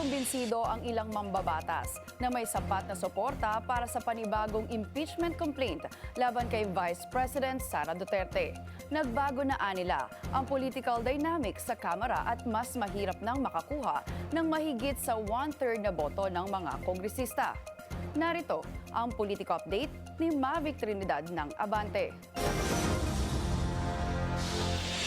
kumbinsido ang ilang mambabatas na may sapat na suporta para sa panibagong impeachment complaint laban kay Vice President Sara Duterte. Nagbago na anila ang political dynamics sa Kamara at mas mahirap nang makakuha ng mahigit sa 1/3 na boto ng mga kongresista. Narito ang political update ni Mavic Trinidad ng Abante.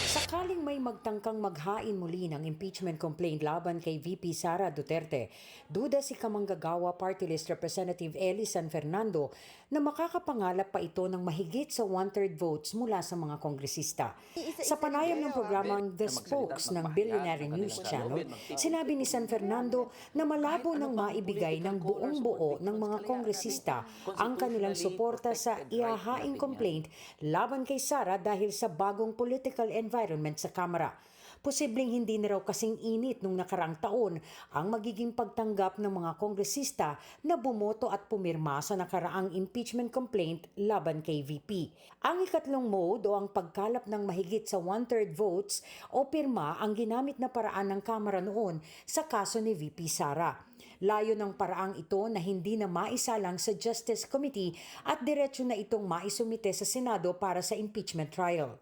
Sakaling may magtangkang maghain muli ng impeachment complaint laban kay VP Sara Duterte, duda si Kamanggagawa Party List Representative Elly San Fernando na makakapangalap pa ito ng mahigit sa 1/3 votes mula sa mga kongresista. Sa panayam ng programang The Spokes ng Billionaire News Channel, sinabi ni San Fernando na malabo nang maibigay ng buong buo ng mga kongresista ang kanilang suporta sa ihahaing complaint laban kay Sara dahil sa bagong political environment sa Kamara. Posibleng hindi na raw kasing init nung nakaraang taon ang magiging pagtanggap ng mga kongresista na bumoto at pumirma sa nakaraang impeachment complaint laban kay VP. Ang ikatlong mode o ang pagkalap ng mahigit sa 1/3 votes o pirma ang ginamit na paraan ng Kamara noon sa kaso ni VP Sara. Layo ng paraang ito na hindi na maisalang sa Justice Committee at diretso na itong maisumite sa Senado para sa impeachment trial.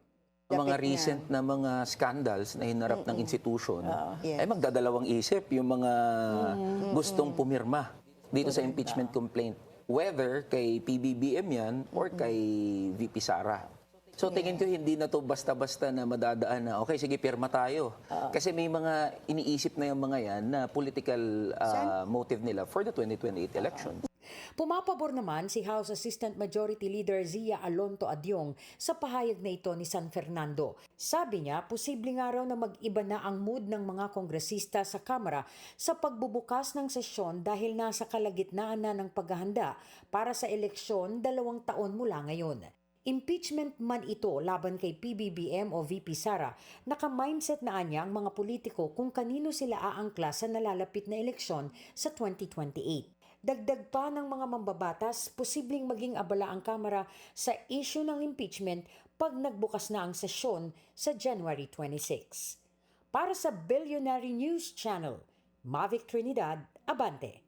Mga recent na mga scandals na hinarap ng institution, ay magdadalawang isip yung mga gustong pumirma dito sa impeachment complaint. Whether kay PBBM yan or kay VP Sara. So tingin ko hindi na to basta-basta na madadaan na, okay, sige, pirma tayo. Kasi may mga iniisip na yung mga yan na political motive nila for the 2028 election. Pumapabor naman si House Assistant Majority Leader Zia Alonto Adyong sa pahayag na ito ni San Fernando. Sabi niya, posibleng araw na mag-iba na ang mood ng mga kongresista sa Kamara sa pagbubukas ng sesyon dahil nasa kalagitnaan na ng paghahanda para sa eleksyon 2 taon mula ngayon. Impeachment man ito laban kay PBBM o VP Sara, naka-mindset na anya ang mga politiko kung kanino sila aangkla sa nalalapit na eleksyon sa 2028. Dagdag pa ng mga mambabatas, posibleng maging abala ang Kamara sa issue ng impeachment pag nagbukas na ang sesyon sa January 26. Para sa Billionaire News Channel, Mavic Trinidad, Abante.